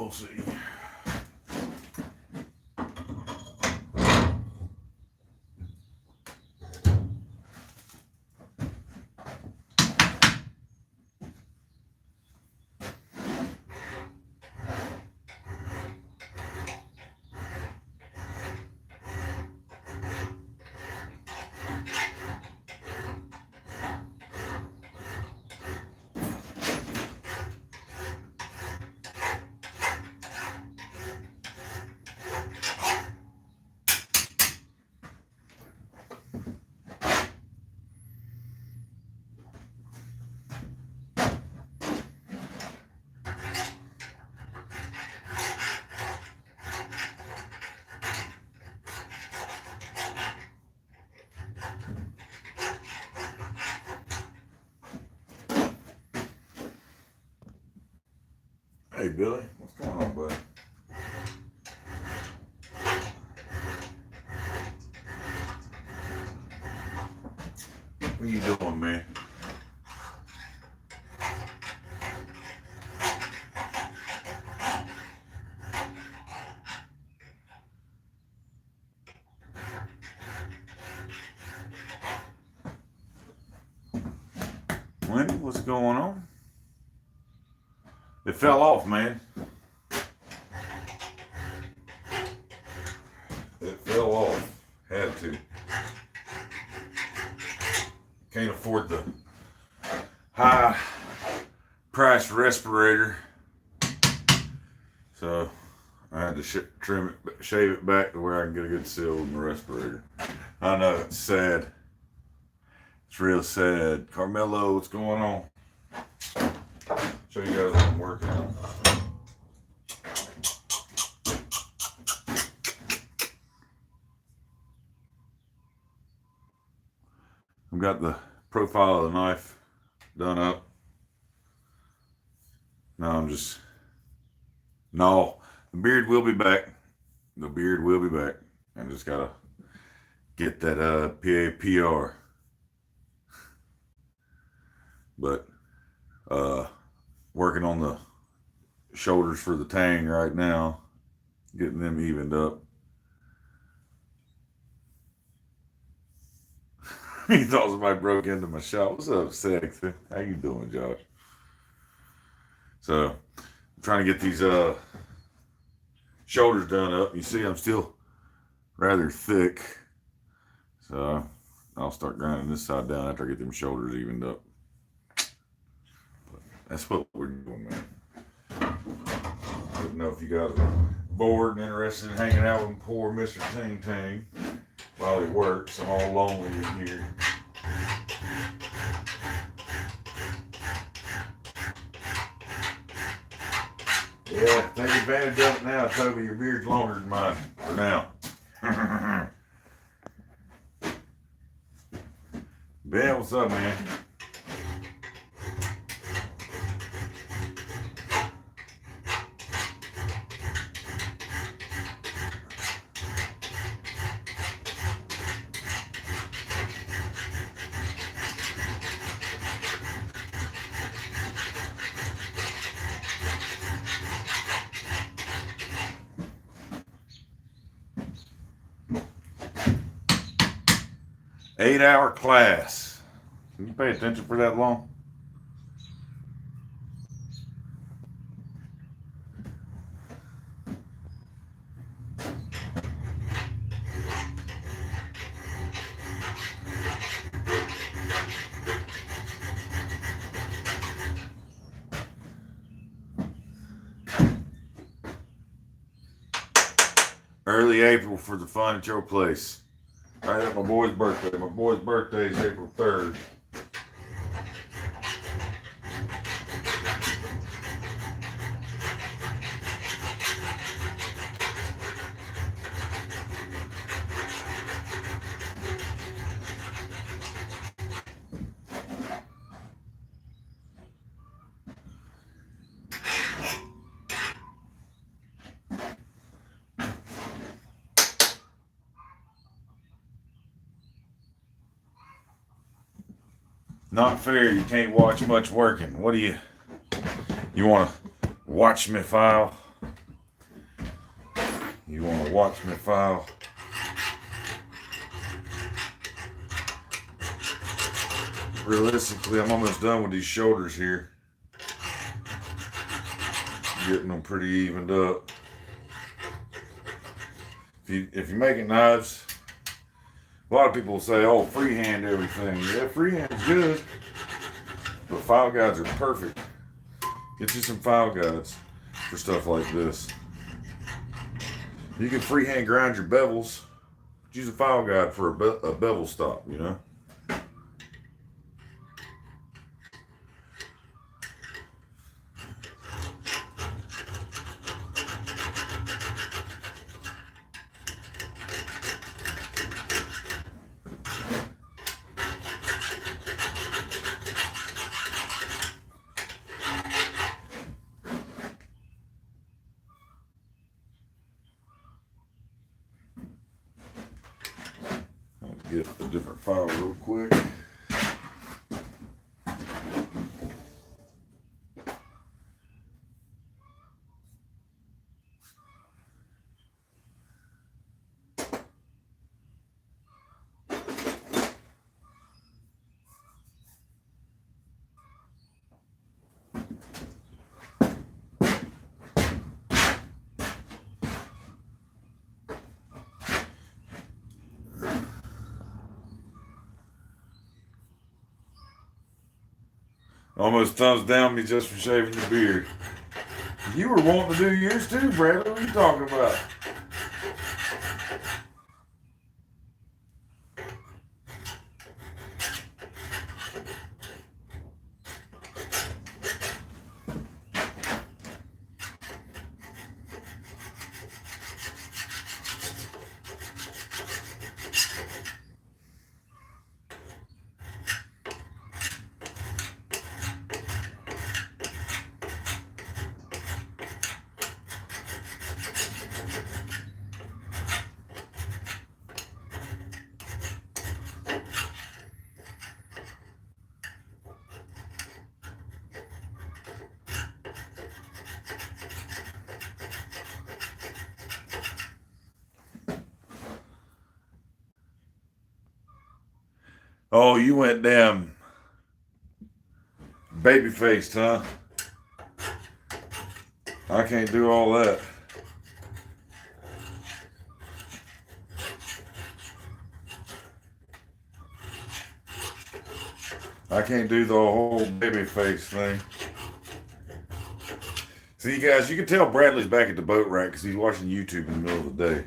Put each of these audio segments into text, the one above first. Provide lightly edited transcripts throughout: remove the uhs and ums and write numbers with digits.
we'll see. Hey, Billy, what's going on, bud? What are you doing, man? Wendy, what's going on? It fell off, man. It fell off. Had to. Can't afford the high price respirator. So I had to shave it back to where I can get a good seal with my respirator. I know, it's sad. It's real sad. Carmelo, what's going on? Show you guys what I'm working on. I've got the profile of the knife done up. Now no, the beard will be back. The beard will be back. I just gotta get that PAPR. But working on the shoulders for the tang right now, getting them evened up. He thought somebody broke into my shop. What's up, sexy? How you doing, Josh? So I'm trying to get these shoulders done up. You see I'm still rather thick. So I'll start grinding this side down after I get them shoulders evened up. But that's what we're doing, man. I don't know if you guys are bored and interested in hanging out with poor Mr. Ting Ting while he works. I'm all lonely in here. Yeah, take advantage of it now, Toby. Your beard's longer than mine for now. Ben, what's up, man? Eight-hour class. Can you pay attention for that long? Early April for the fun at your place. Right at my boy's birthday. My boy's birthday is April 3rd. Not fair, you can't watch much working. What do you want to watch me file? You want to watch me file. Realistically, I'm almost done with these shoulders here. Getting them pretty evened up. If you're making knives, a lot of people will say, oh, freehand everything. Yeah, freehand's good, but file guides are perfect. Get you some file guides for stuff like this. You can freehand grind your bevels. Use a file guide for a bevel stop, you know. Get a different file real quick. Almost thumbs down me just for shaving your beard. You were wanting to do yours too, Bradley. What are you talking about? Oh, you went damn baby faced, huh? I can't do all that. I can't do the whole baby face thing. See, guys, you can tell Bradley's back at the boat rack because he's watching YouTube in the middle of the day.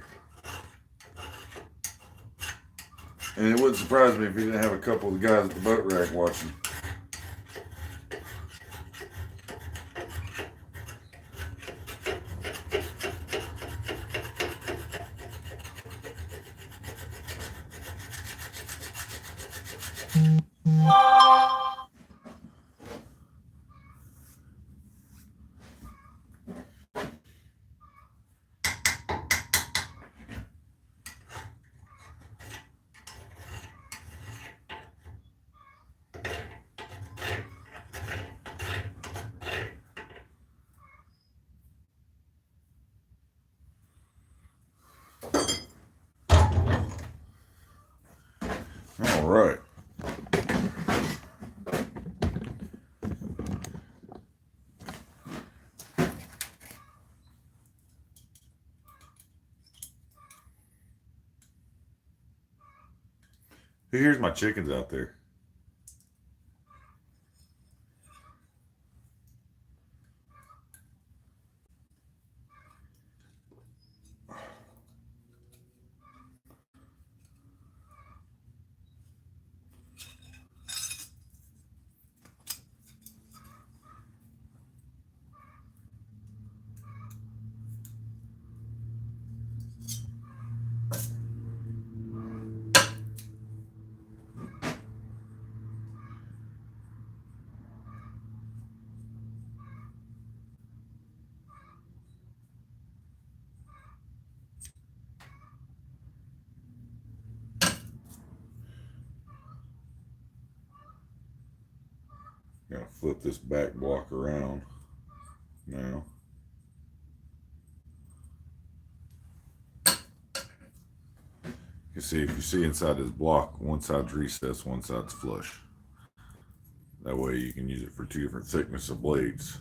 And it wouldn't surprise me if he didn't have a couple of the guys at the boat rack watching. All right. Here's my chickens out there. Gotta flip this back block around now. You can see, if you see inside this block, one side's recessed, one side's flush. That way you can use it for two different thickness of blades.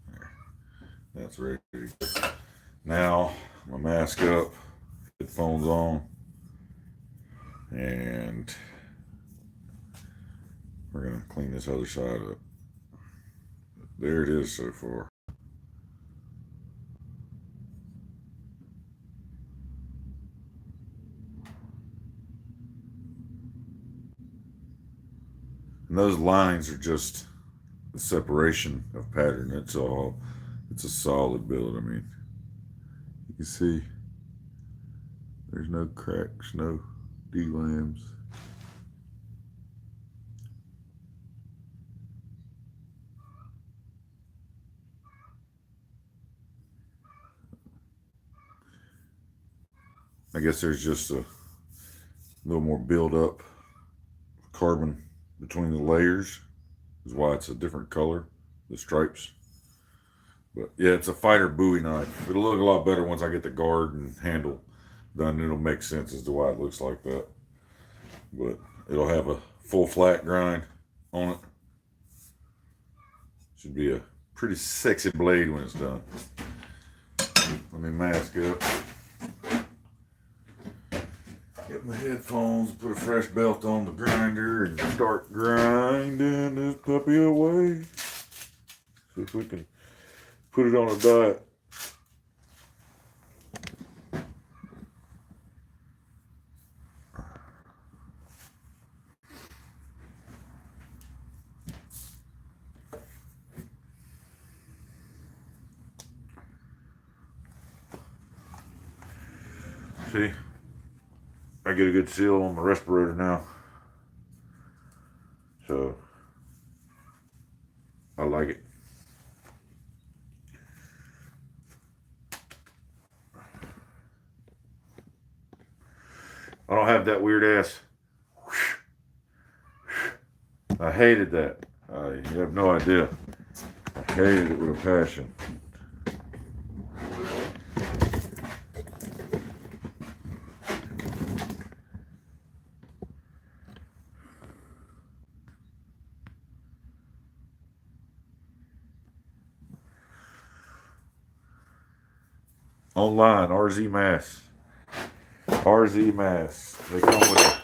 There. That's ready. Now, my mask up, headphones on, and we're going to clean this other side up. There it is so far. And those lines are just the separation of pattern. That's all. It's a solid billet. I mean, you can see there's no cracks, no D-lams. I guess there's just a little more build-up carbon between the layers, is why it's a different color, the stripes. But yeah, it's a fighter Bowie knife. It'll look a lot better once I get the guard and handle done. It'll make sense as to why it looks like that. But it'll have a full flat grind on it. Should be a pretty sexy blade when it's done. Let me mask up. Get my headphones, put a fresh belt on the grinder, and start grinding this puppy away. See if we can put it on a diet. See, I get a good seal on the respirator now, so I like it. I don't have that weird ass. I hated that. You have no idea. I hated it with a passion. Online, RZ masks. RZ masks. They come with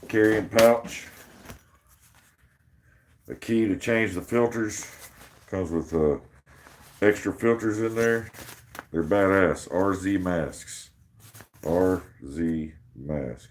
a carrying pouch, a key to change the filters. Comes with extra filters in there. They're badass. RZ masks. RZ mask.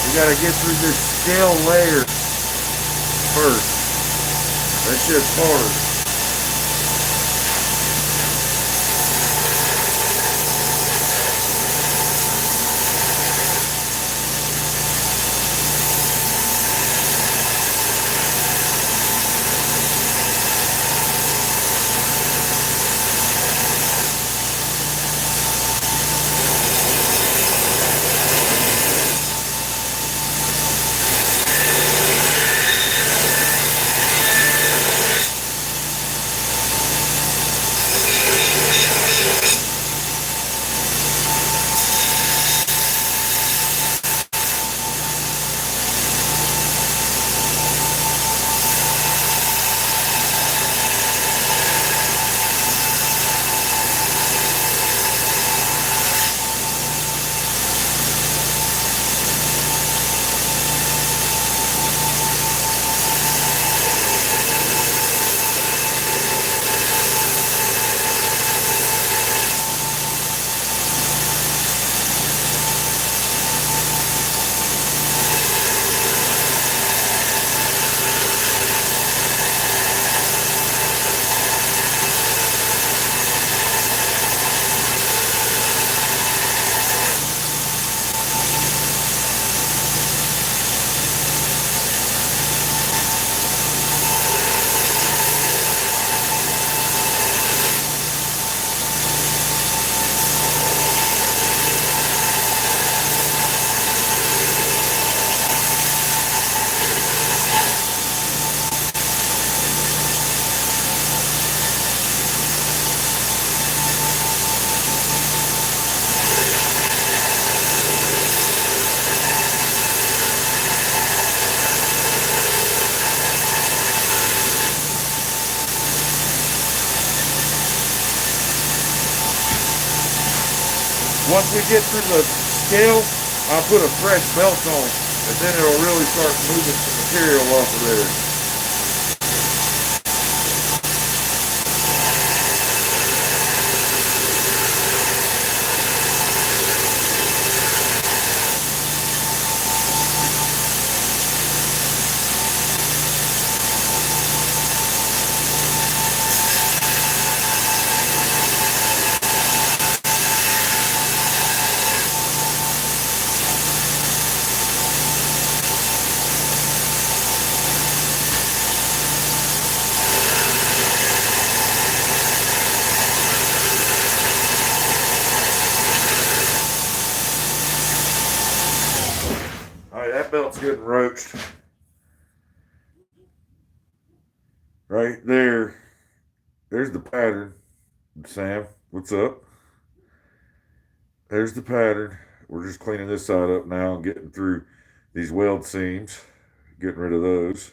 You gotta get through this scale layer first. That shit's hard. Once we get through the scale, I'll put a fresh belt on it, and then it'll really start moving some material off of there. Alright, that belt's getting roached. Right there. There's the pattern. Sam, what's up? There's the pattern. We're just cleaning this side up now and getting through these weld seams, getting rid of those.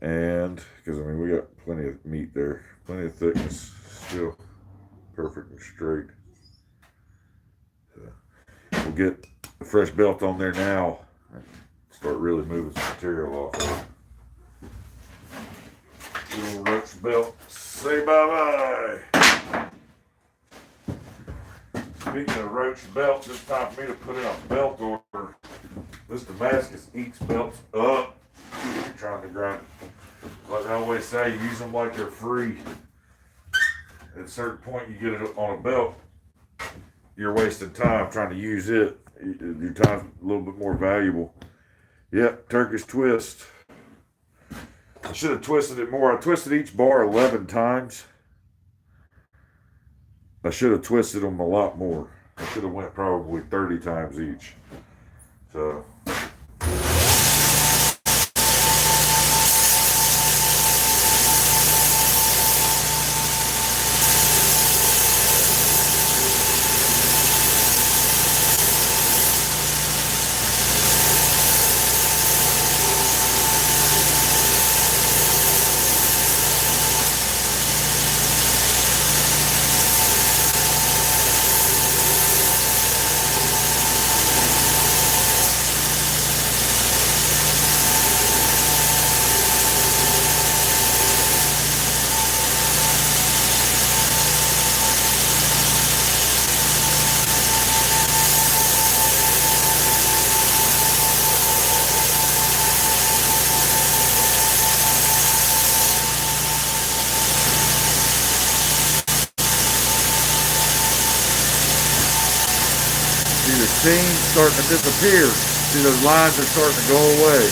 And, because I mean, we got plenty of meat there, plenty of thickness, still perfect and straight. So we'll get a fresh belt on there now and start really moving some material off of it. Little roach belt, say bye-bye. Speaking of roach belts, it's time for me to put in a belt order. This Damascus eats belts up. You're trying to grind it. Like I always say, use them like they're free. At a certain point, you get it on a belt, you're wasting time trying to use it. Your time's a little bit more valuable. Yep, Turkish twist. I should have twisted it more. I twisted each bar 11 times. I should have twisted them a lot more. I should have went probably 30 times each. So. See the seams starting to disappear. See those lines are starting to go away.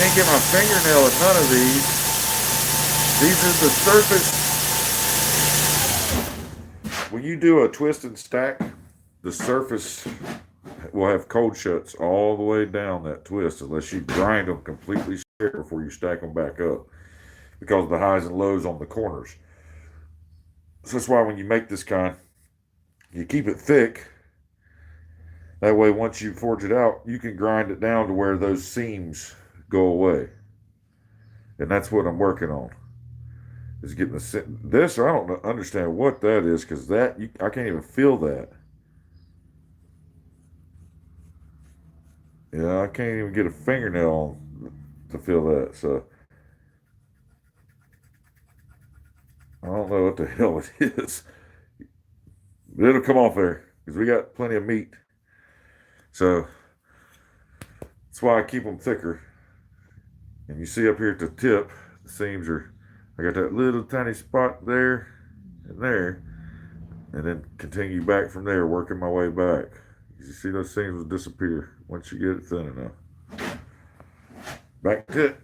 can't get my fingernail in none of these. These are the surface. When you do a twist and stack, the surface will have cold shuts all the way down that twist unless you grind them completely straight before you stack them back up because of the highs and lows on the corners. So that's why when you make this kind, you keep it thick. That way, once you forge it out, you can grind it down to where those seams go away. And that's what I'm working on. Is getting this. I don't understand what that is because I can't even feel that. Yeah, I can't even get a fingernail to feel that. So I don't know what the hell it is. But it'll come off there because we got plenty of meat. So that's why I keep them thicker. And you see up here at the tip, the seams are. I got that little tiny spot there and there, and then continue back from there, working my way back. You see those seams will disappear once you get it thin enough. Back to it.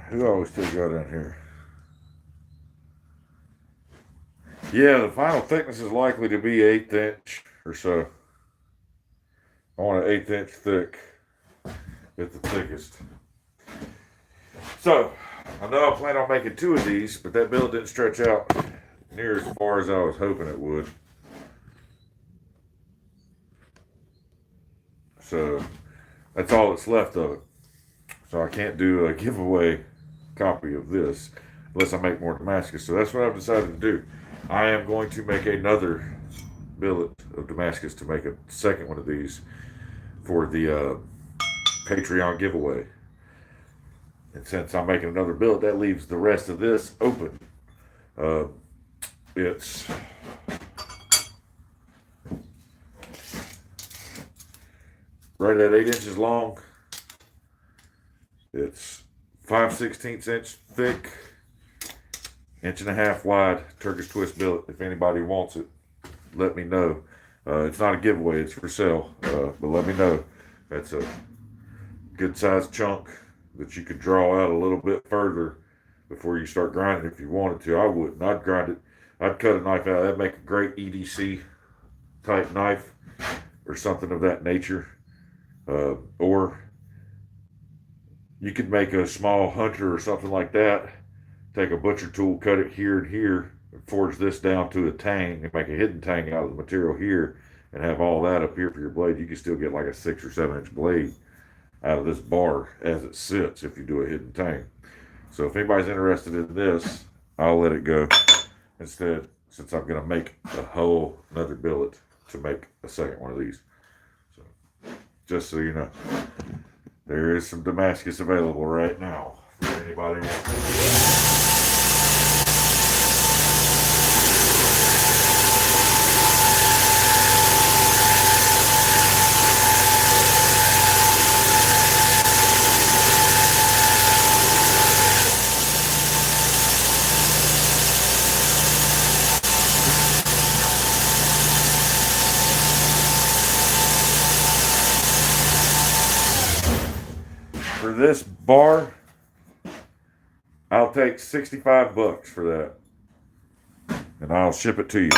Who always still got in here? Yeah, the final thickness is likely to be 1/8 inch or so. I want an 1/8 inch thick at the thickest. So, I know I plan on making 2 of these, but that billet didn't stretch out near as far as I was hoping it would. So, that's all that's left of it. So I can't do a giveaway copy of this unless I make more Damascus. So that's what I've decided to do. I am going to make another billet of Damascus to make a second one of these for the Patreon giveaway. And since I'm making another billet, that leaves the rest of this open. It's right at 8 inches long. It's 5/16 inch thick, 1.5 inch wide Turkish twist billet. If anybody wants it, let me know. It's not a giveaway, it's for sale. But let me know. That's a good sized chunk that you could draw out a little bit further before you start grinding if you wanted to. I wouldn't. I'd grind it. I'd cut a knife out. That'd make a great EDC type knife or something of that nature. Or you could make a small hunter or something like that. Take a butcher tool, cut it here and here, and forge this down to a tang and make a hidden tang out of the material here and have all that up here for your blade. You can still get like a 6 or 7 inch blade out of this bar as it sits if you do a hidden tang. So if anybody's interested in this, I'll let it go instead, since I'm going to make a whole another billet to make a second one of these. So just so you know, there is some Damascus available right now for anybody wants. For this bar, I'll take $65 for that, and I'll ship it to you.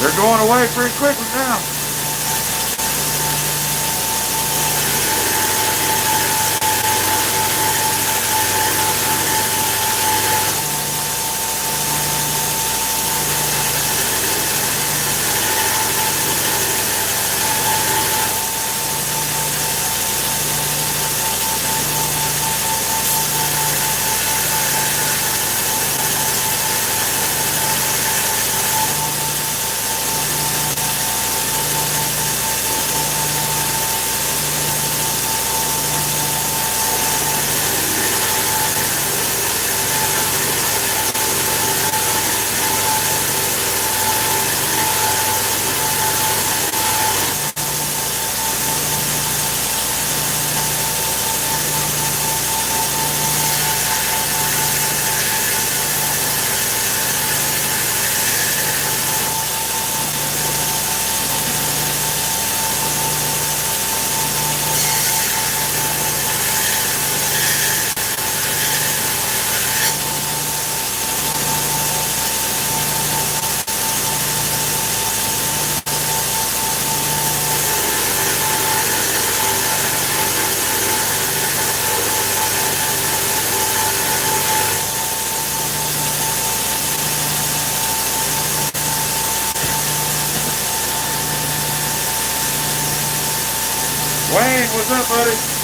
They're going away pretty quickly now. Wayne, what's up, buddy?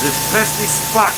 This pesky spot.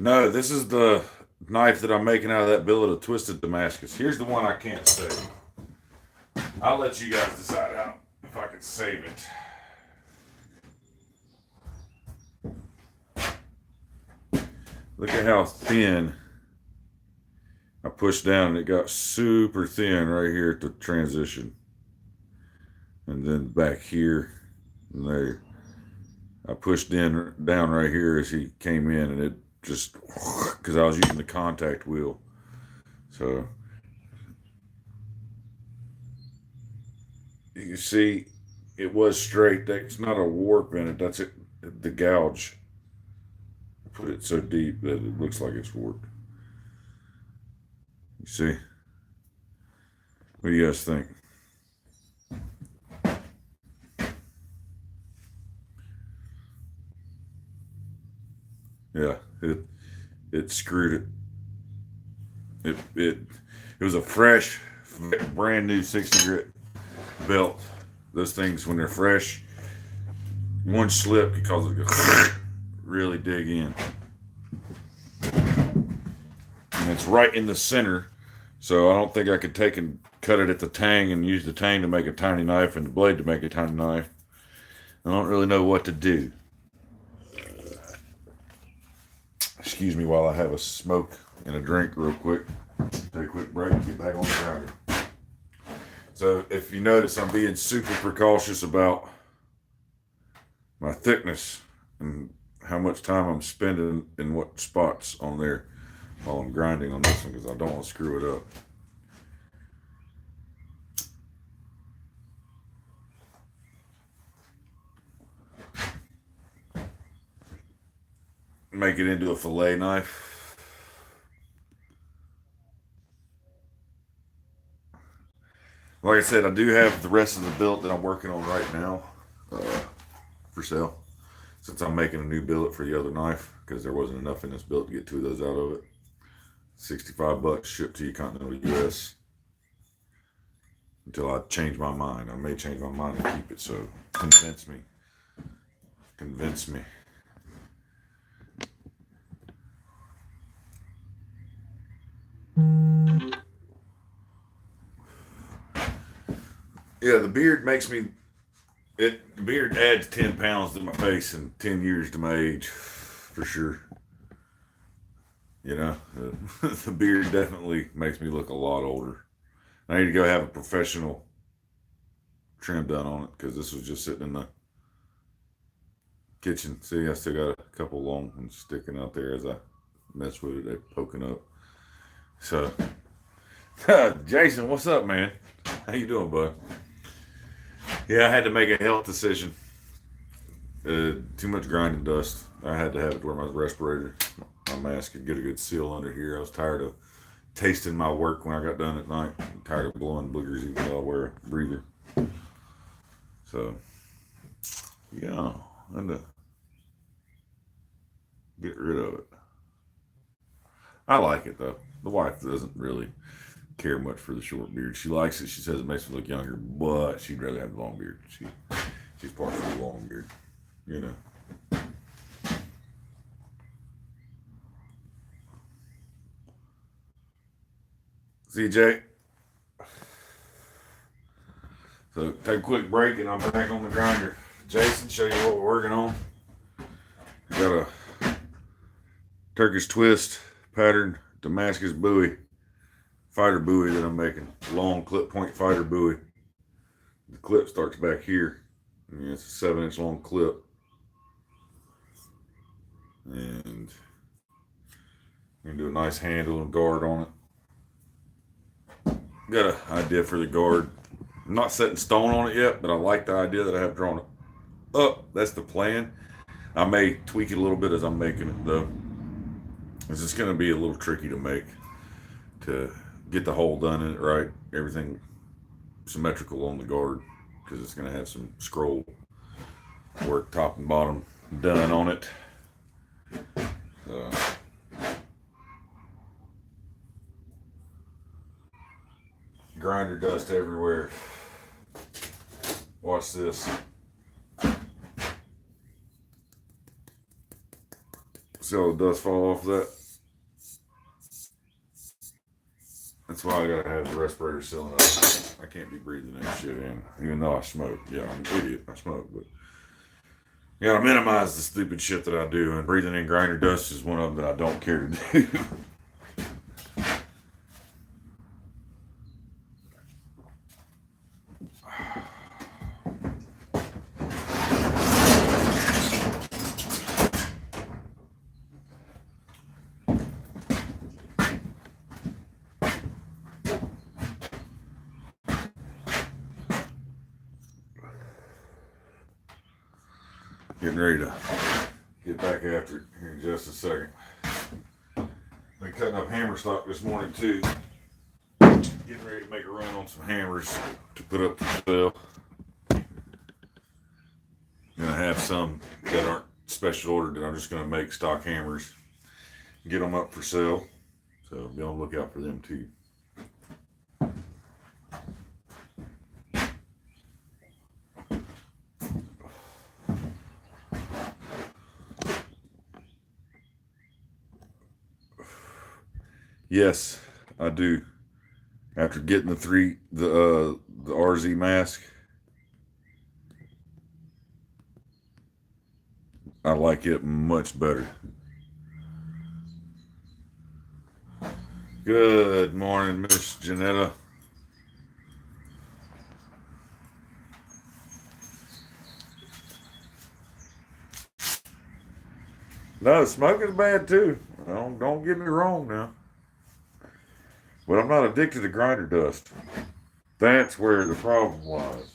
No, this is the knife that I'm making out of that billet of twisted Damascus. Here's the one I can't save. I'll let you guys decide how if I can save it. Look at how thin I pushed down, and it got super thin right here at the transition. And then back here and there. I pushed in down right here as he came in, and it just, because I was using the contact wheel. So you can see it was straight. That's not a warp in it. That's it. The gouge. Put it so deep that it looks like it's warped. You see? What do you guys think? Yeah, it screwed it. It was a fresh, brand new 60 grit belt. Those things, when they're fresh, one slip could cause it to really dig in. And it's right in the center, so I don't think I could take and cut it at the tang and use the tang to make a tiny knife and the blade to make a tiny knife. I don't really know what to do. Excuse me while I have a smoke and a drink real quick. Take a quick break and get back on the grinder. So if you notice, I'm being super precautious about my thickness and how much time I'm spending in what spots on there while I'm grinding on this one, because I don't want to screw it up. Make it into a fillet knife. Like I said, I do have the rest of the billet that I'm working on right now for sale, since I'm making a new billet for the other knife, because there wasn't enough in this billet to get two of those out of it. $65 shipped to you, continental US, until I change my mind. I may change my mind and keep it, so convince me. Convince me. Yeah, the beard makes me. The beard adds 10 pounds to my face and 10 years to my age, for sure. You know, the beard definitely makes me look a lot older. I need to go have a professional trim done on it, because this was just sitting in the kitchen. See, I still got a couple long ones sticking out there as I mess with it. They're poking up. So, Jason, what's up, man? How you doing, bud? Yeah, I had to make a health decision. Too much grinding dust. I had to have it to wear my respirator, my mask, and get a good seal under here. I was tired of tasting my work when I got done at night. I'm tired of blowing boogers even though I wear a breather. So, yeah, I had to get rid of it. I like it though. The wife doesn't really care much for the short beard. She likes it. She says it makes me look younger, but she'd rather have the long beard. She's partial to the long beard, you know. See, Jay. So take a quick break, and I'm back on the grinder. Jason, show you what we're working on. Got a Turkish twist pattern Damascus Bowie fighter buoy that I'm making. Long clip point fighter buoy. The clip starts back here. It's a 7-inch long clip. And I'm gonna do a nice handle and guard on it. Got an idea for the guard. I'm not setting stone on it yet, but I like the idea that I have drawn up. That's the plan. I may tweak it a little bit as I'm making it though. It's just gonna be a little tricky to make, to get the hole done in it right, everything symmetrical on the guard, because it's going to have some scroll work top and bottom done on it. Grinder dust everywhere. Watch this. See all the dust fall off that? That's why I gotta have the respirator sealing up. I can't be breathing that shit in, even though I smoke. Yeah, I'm an idiot. I smoke, but you gotta minimize the stupid shit that I do, and breathing in grinder dust is one of them that I don't care to do. Getting ready to get back after it here in just a second. Been cutting up hammer stock this morning too. Getting ready to make a run on some hammers to put up for sale. Gonna have some that aren't special ordered that I'm just gonna make stock hammers, get them up for sale. So be on the lookout for them too. Yes, I do. After getting the RZ mask, I like it much better. Good morning, Miss Janetta. No, smoking's bad too. Don't get me wrong now. But I'm not addicted to grinder dust. That's where the problem lies.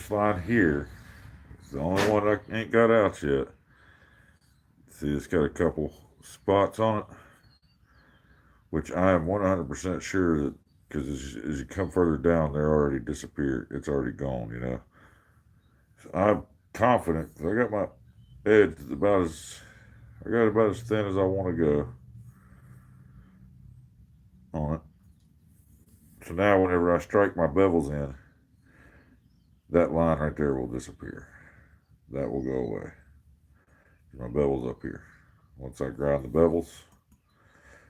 this line here is the only one I ain't got out yet. See, it's got a couple spots on it, which I am 100% sure that, because as you come further down, they're already disappeared. It's already gone, you know. So I'm confident. I got my edge about as, I got about as thin as I want to go on it. So now whenever I strike my bevels in, that line right there will disappear. That will go away. My bevel's up here. Once I grind the bevels,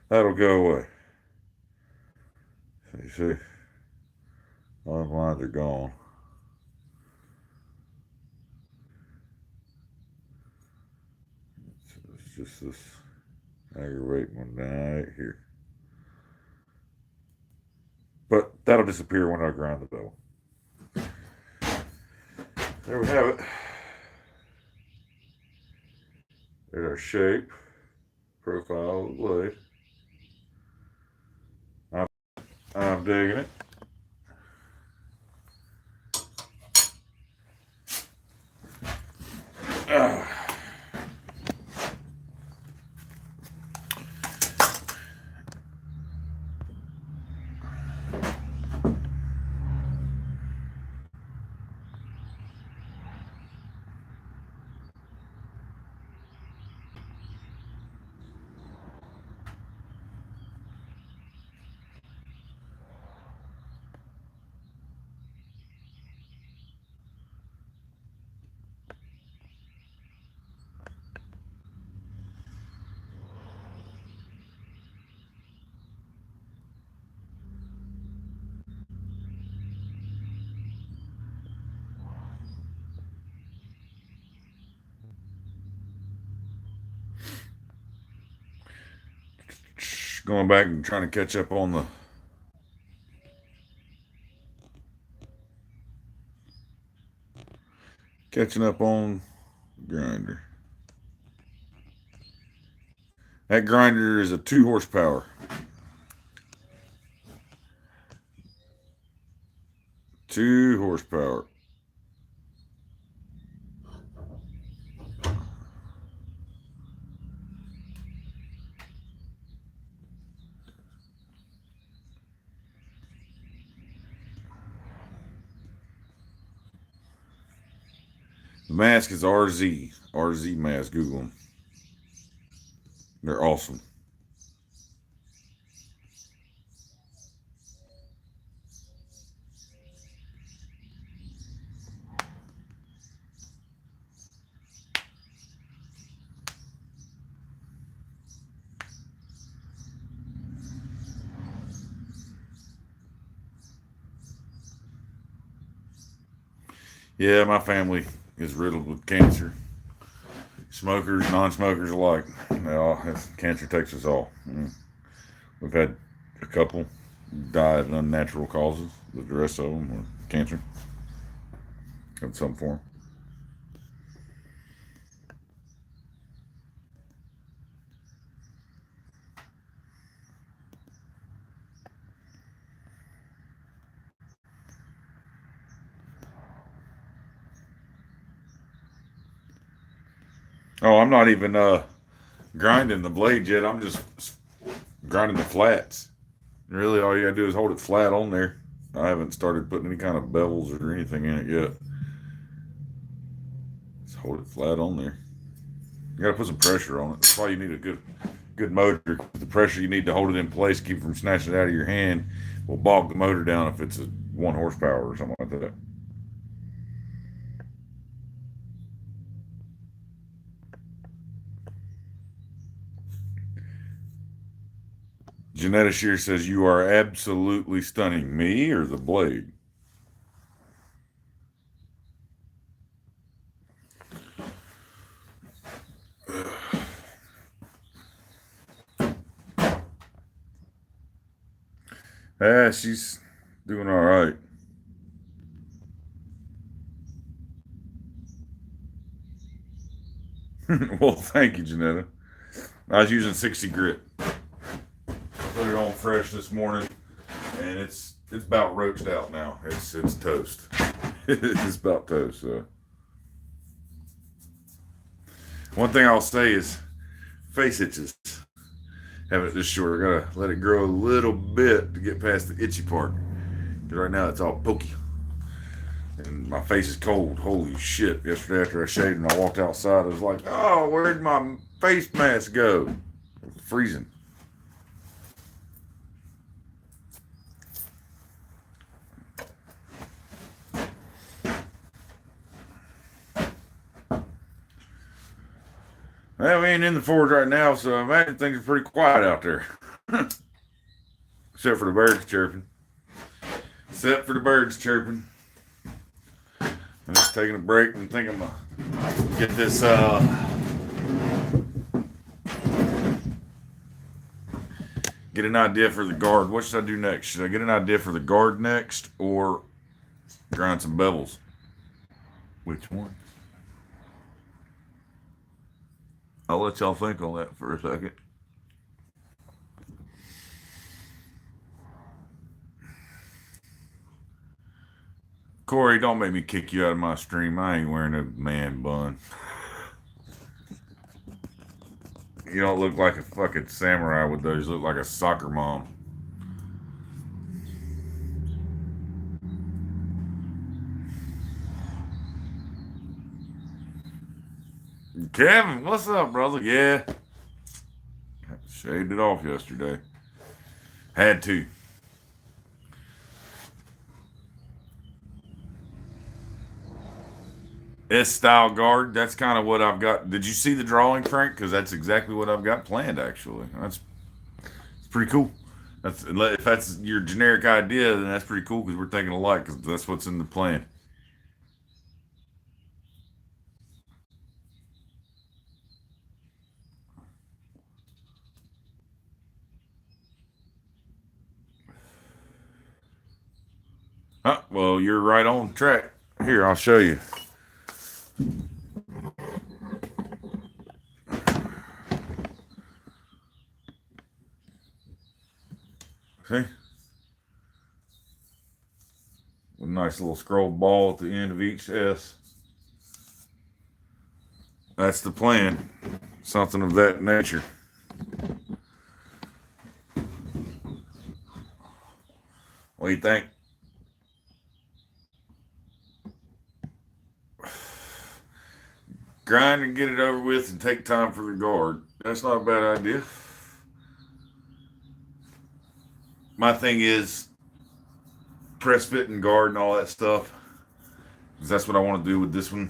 that'll go away. So you see, all the lines are gone. It's just this aggravating one right here. But that'll disappear when I grind the bevel. There we have it. There's our shape, profile of the blade. I'm digging it. Going back and trying to catch up on the grinder. That grinder is a 2 horsepower. 2 horsepower. The mask is RZ mask. Google them. They're awesome. Yeah, my family is riddled with cancer. Smokers, non-smokers alike. Cancer takes us all. We've had a couple die of unnatural causes, but the rest of them were cancer of some form. Oh, I'm not even grinding the blade yet. I'm just grinding the flats. Really, all you gotta do is hold it flat on there. I haven't started putting any kind of bevels or anything in it yet. Just hold it flat on there. You gotta put some pressure on it. That's why you need a good motor. The pressure you need to hold it in place, keep it from snatching it out of your hand, will bog the motor down if it's a 1 horsepower or something like that. Janetta Shear says, "You are absolutely stunning." Me or the blade? She's doing all right. Well, thank you, Janetta. I was using 60 grit. Put it on fresh this morning, and it's about roached out now. It's toast. It's about toast. So one thing I'll say is face itches. Having it this short, I gotta let it grow a little bit to get past the itchy part. Because right now it's all pokey. And my face is cold. Holy shit. Yesterday after I shaved and I walked outside, I was like, oh, where'd my face mask go? It was freezing. Well, we ain't in the forge right now, so I imagine things are pretty quiet out there. Except for the birds chirping. Except for the birds chirping. I'm just taking a break and thinking I'm gonna get this get an idea for the guard. What should I do next? Should I get an idea for the guard next or grind some bevels? Which one? I'll let y'all think on that for a second. Corey, don't make me kick you out of my stream. I ain't wearing a man bun. You don't look like a fucking samurai with those. You look like a soccer mom. Kevin, what's up, brother? Yeah. Shaved it off yesterday. Had to. S style guard. That's kind of what I've got. Did you see the drawing, Frank? Because that's exactly what I've got planned. Actually, that's pretty cool. That's if that's your generic idea, then that's pretty cool because we're thinking alike. Because that's what's in the plan. Huh? Well, you're right on track. Here, I'll show you. See? A nice little scrolled ball at the end of each S. That's the plan. Something of that nature. What do you think? Grind and get it over with and take time for the guard. That's not a bad idea. My thing is press fit and guard and all that stuff. Because that's what I want to do with this one.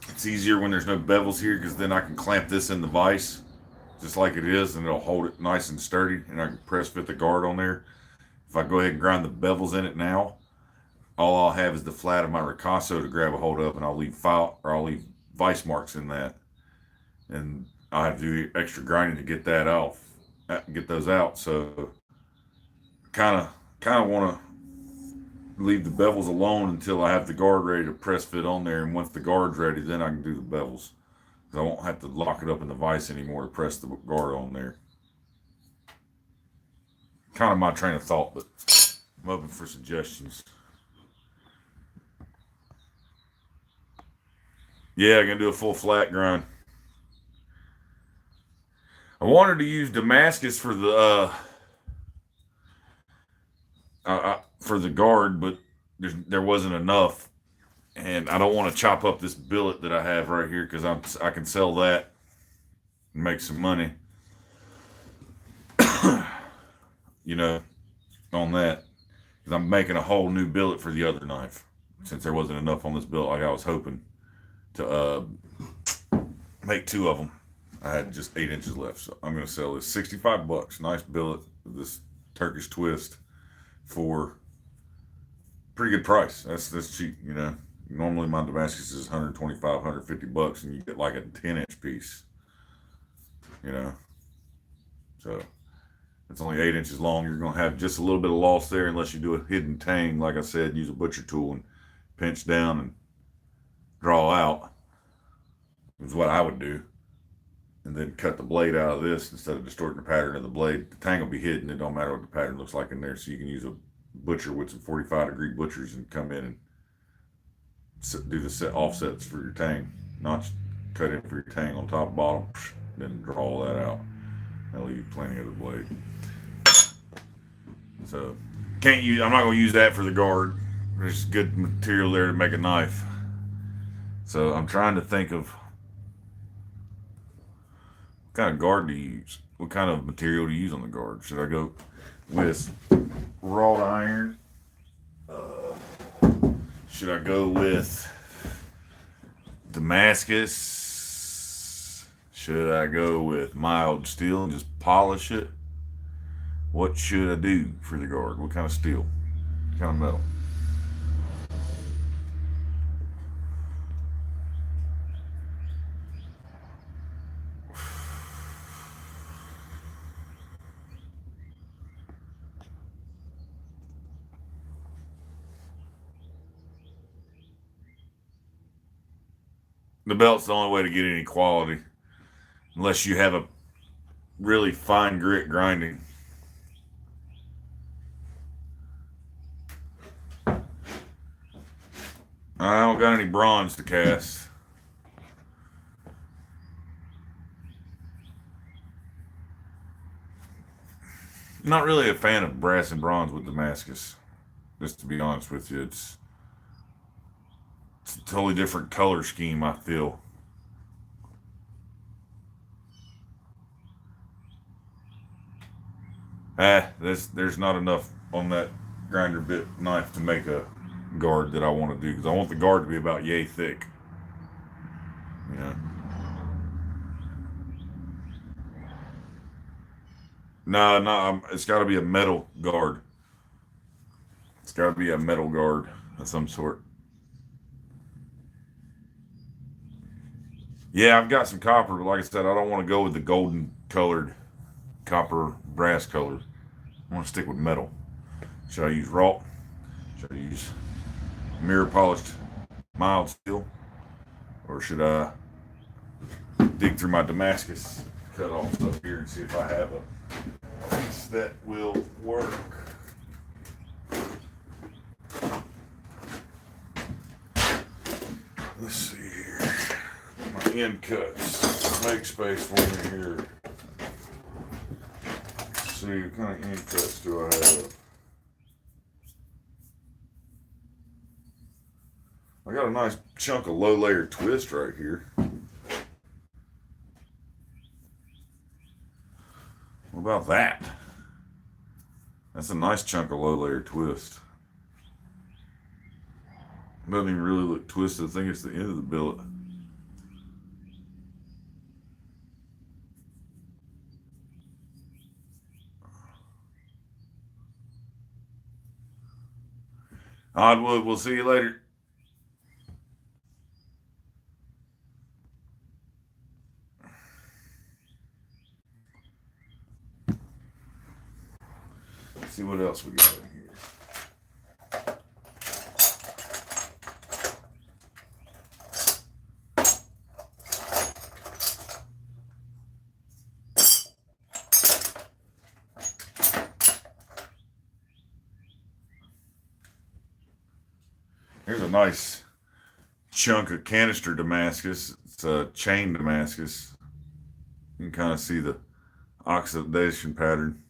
It's easier when there's no bevels here because then I can clamp this in the vise just like it is and it'll hold it nice and sturdy and I can press fit the guard on there. If I go ahead and grind the bevels in it now, all I'll have is the flat of my ricasso to grab a hold of and I'll leave vice marks in that. And I have to do extra grinding to get that off, get those out. So kind of want to leave the bevels alone until I have the guard ready to press fit on there. And once the guard's ready, then I can do the bevels. I won't have to lock it up in the vise anymore to press the guard on there. Kind of my train of thought, but I'm open for suggestions. Yeah, I'm gonna do a full flat grind. I wanted to use Damascus for the for the guard, but there wasn't enough, and I don't want to chop up this billet that I have right here because I can sell that and make some money, you know, on that because I'm making a whole new billet for the other knife since there wasn't enough on this billet like I was hoping to make two of them. I had just 8 inches left, so I'm going to sell this $65. Nice billet with this Turkish twist for pretty good price. That's cheap, you know. Normally my Damascus is 125, $150, and you get like a 10-inch piece, you know. So it's only 8 inches long. You're going to have just a little bit of loss there unless you do a hidden tang. Like I said, use a butcher tool and pinch down and draw out is what I would do. And then cut the blade out of this instead of distorting the pattern of the blade. The tang will be hidden. It don't matter what the pattern looks like in there. So you can use a butcher with some 45-degree butchers and come in and do the set offsets for your tang, notch cut in for your tang on top, bottom, then draw all that out. That'll leave you plenty of the blade. So can't use. I'm not going to use that for the guard. There's good material there to make a knife. So I'm trying to think of what kind of guard to use. What kind of material to use on the guard? Should I go with wrought iron? Should I go with Damascus? Should I go with mild steel and just polish it? What should I do for the guard? What kind of steel? What kind of metal? The belt's the only way to get any quality, unless you have a really fine grit grinding. I don't got any bronze to cast. I'm not really a fan of brass and bronze with Damascus. Just to be honest with you, it's a totally different color scheme, I feel. There's not enough on that grinder bit knife to make a guard that I want to do, because I want the guard to be about yay thick. You know. No, it's got to be a metal guard. It's got to be a metal guard of some sort. Yeah, I've got some copper, but like I said, I don't want to go with the golden colored copper brass color. I want to stick with metal. Should I use wrought? Should I use mirror polished mild steel? Or should I dig through my Damascus cut off stuff here and see if I have a piece that will work? Let's see here. My end cuts. Make space for me here. Let's see, what kind of end cuts do I have? I got a nice chunk of low layer twist right here. What about that? That's a nice chunk of low layer twist. Doesn't even really look twisted. I think it's the end of the billet. Oddwood, we'll see you later. Let's see what else we got in here. Here's a nice chunk of canister Damascus. It's a chain Damascus. You can kind of see the oxidation pattern.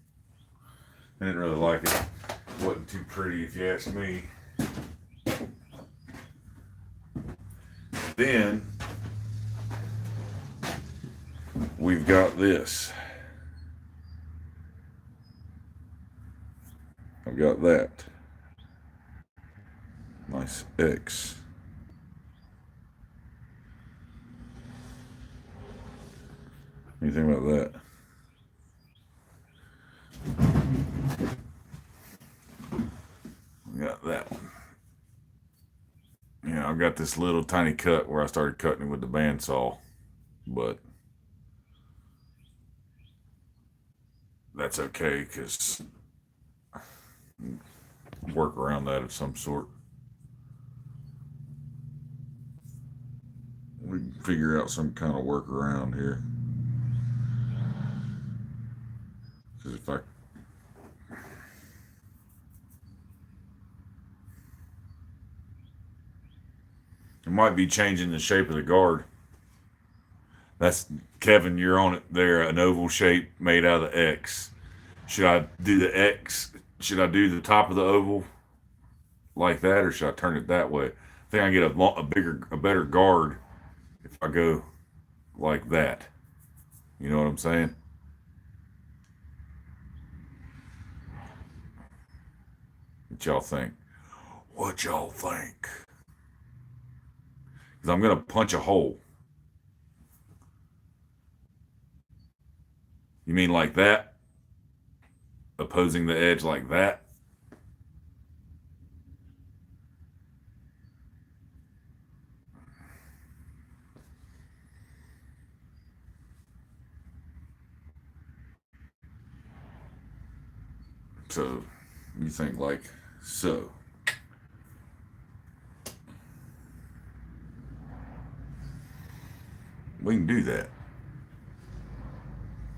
I didn't really like it. It wasn't too pretty if you ask me. Then we've got this. I've got that. Nice X. Anything about that? We got that one. Yeah, I've got this little tiny cut where I started cutting it with the bandsaw, but that's okay because work around that of some sort. We can figure out some kind of workaround here. Because if I It might be changing the shape of the guard. That's Kevin, you're on it there, an oval shape made out of the X. Should I do the X? Should I do the top of the oval like that, or should I turn it that way? I think I get a better guard if I go like that. You know what I'm saying? What y'all think? What y'all think? Because I'm gonna punch a hole. You mean like that? Opposing the edge like that? So you think like so. We can do that.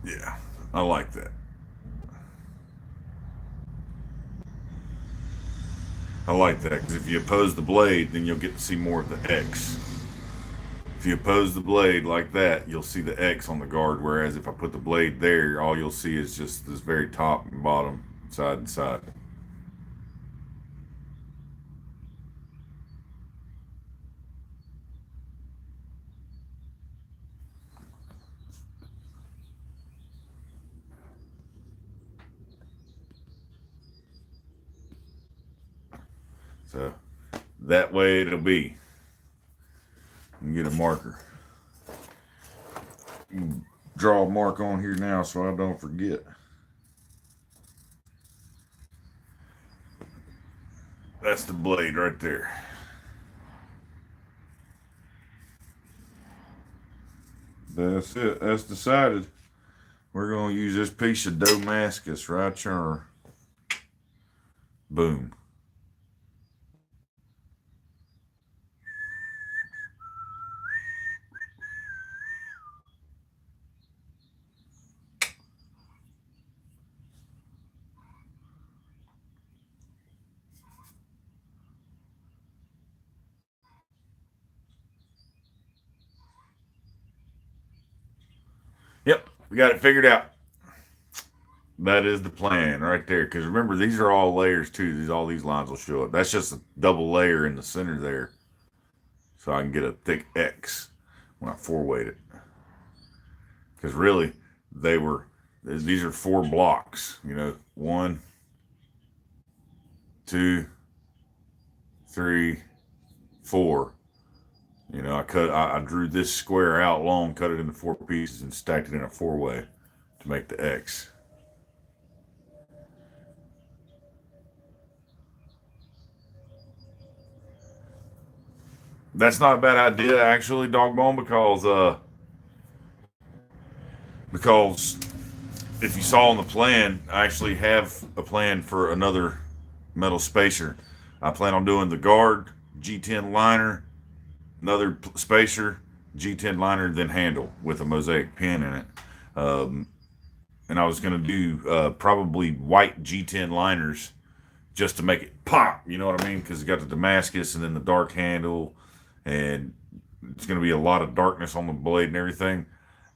Yeah, I like that. I like that because if you oppose the blade, then you'll get to see more of the X. If you oppose the blade like that, you'll see the X on the guard. Whereas if I put the blade there, all you'll see is just this very top and bottom, side and side. So that way it'll be. And get a marker. Draw a mark on here now so I don't forget. That's the blade right there. That's it. That's decided. We're going to use this piece of Damascus right here. Boom. Yep, we got it figured out. That is the plan right there. Because remember, these are all layers too. All these lines will show up. That's just a double layer in the center there, so I can get a thick X when I four-weight it. Because really, they were these are 4 blocks. You know, 1, 2, 3, 4. You know, I drew this square out long, cut it into 4 pieces, and stacked it in a 4-way to make the X. That's not a bad idea, actually, Dogbone, because if you saw on the plan, I actually have a plan for another metal spacer. I plan on doing the guard, G10 liner, another spacer, G10 liner, then handle with a mosaic pin in it. Um, and I was going to do probably white G10 liners just to make it pop. You know what I mean? Because you got the Damascus and then the dark handle, and it's going to be a lot of darkness on the blade and everything.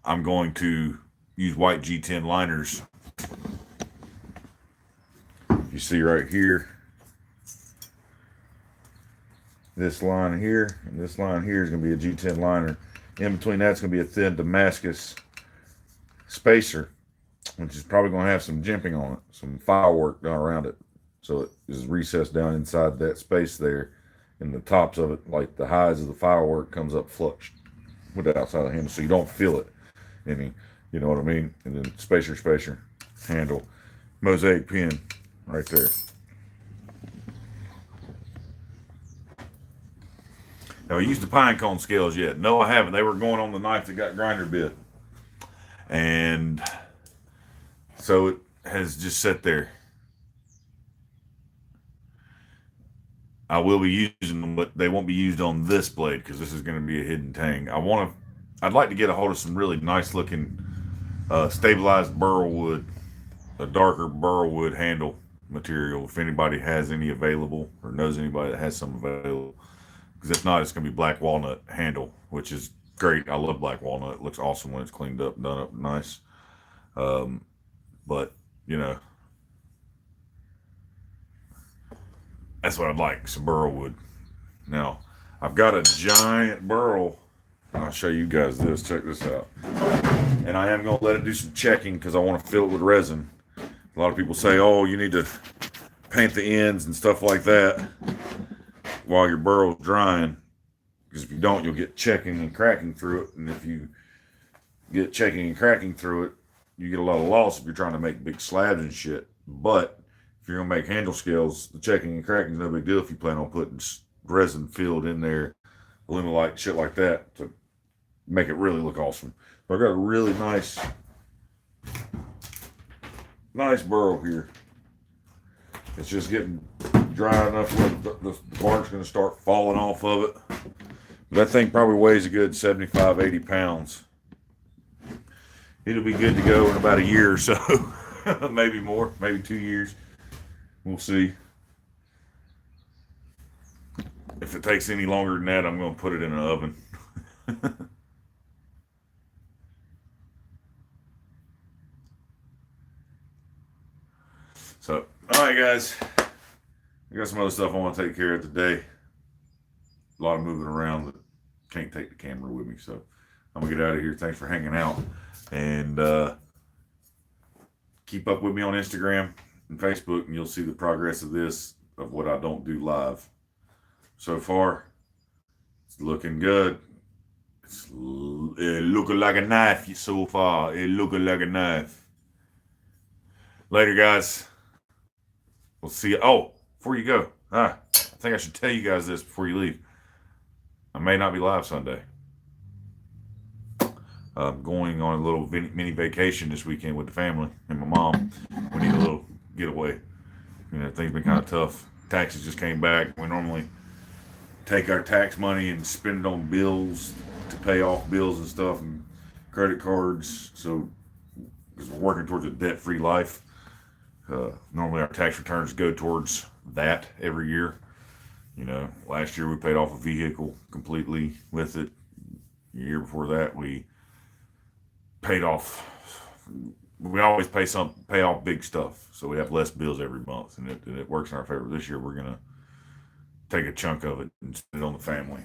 I'm going to use white G10 liners. You see right here, this line here and this line here is going to be a G10 liner. In between that's going to be a thin Damascus spacer, which is probably going to have some jimping on it, some firework done around it. So it is recessed down inside that space there, and the tops of it, like the highs of the firework, comes up flush with the outside of the handle, so you don't feel it any. You know what I mean? And then spacer, handle, mosaic pin right there. Have I used the pine cone scales yet? No, I haven't. They were going on the knife that got grinder bit. And so it has just sat there. I will be using them, but they won't be used on this blade because this is going to be a hidden tang. I'd like to get a hold of some really nice looking stabilized burl wood, a darker burl wood handle material. If anybody has any available or knows anybody that has some available, Because if not, it's going to be black walnut handle, which is great. I love black walnut. It looks awesome when it's cleaned up and done up nice. Um, but, you know, that's what I'd like, some burl wood. Now, I've got a giant burl. I'll show you guys this. Check this out. And I am going to let it do some checking because I want to fill it with resin. A lot of people say, oh, you need to paint the ends and stuff like that while your burl's drying. Because if you don't, you'll get checking and cracking through it. And if you get checking and cracking through it, you get a lot of loss if you're trying to make big slabs and shit. But if you're going to make handle scales, the checking and cracking is no big deal if you plan on putting resin filled in there, aluminite, shit like that to make it really look awesome. But I got a really nice burl here. It's just getting dry enough where the bark's going to start falling off of it. But that thing probably weighs a good 75, 80 pounds. It'll be good to go in about a year or so. Maybe more, maybe 2 years. We'll see. If it takes any longer than that, I'm going to put it in an oven. So, all right, guys. I got some other stuff I want to take care of today. A lot of moving around that can't take the camera with me. So, I'm going to get out of here. Thanks for hanging out. And keep up with me on Instagram and Facebook, and you'll see the progress of this, of what I don't do live. So far, it's looking good. It's looking like a knife so far. It's looking like a knife. Later, guys. We'll see you. Oh, before you go, I think I should tell you guys this before you leave. I may not be live Sunday. I'm going on a little mini vacation this weekend with the family and my mom. We need a little getaway. You know, things been kind of tough. Taxes just came back. We normally take our tax money and spend it on bills to pay off bills and stuff and credit cards. So, because we're working towards a debt-free life. Normally our tax returns go towards that every year. You know, last year we paid off a vehicle completely with it. The year before that we paid off. We always pay off big stuff, so we have less bills every month, and it works in our favor. This year we're gonna take a chunk of it and spend it on the family.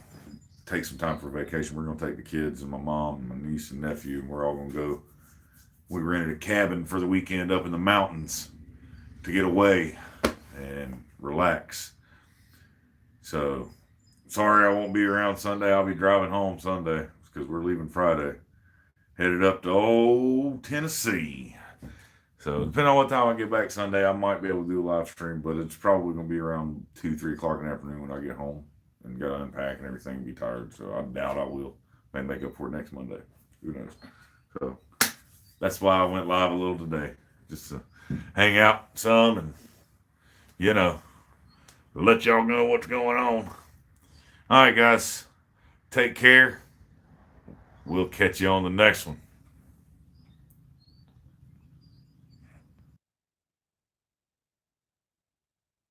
Take some time for vacation. We're gonna take the kids and my mom and my niece and nephew, and we're all gonna go. We rented a cabin for the weekend up in the mountains to get away and relax. So, sorry I won't be around Sunday. I'll be driving home Sunday because we're leaving Friday. Headed up to old Tennessee. So, depending on what time I get back Sunday, I might be able to do a live stream, but it's probably going to be around 2, 3 o'clock in the afternoon when I get home and got to unpack and everything and be tired. So, I doubt I will. May make up for it next Monday. Who knows? So, that's why I went live a little today. Just to hang out some and, you know, let y'all know what's going on. All right, guys. Take care. We'll catch you on the next one.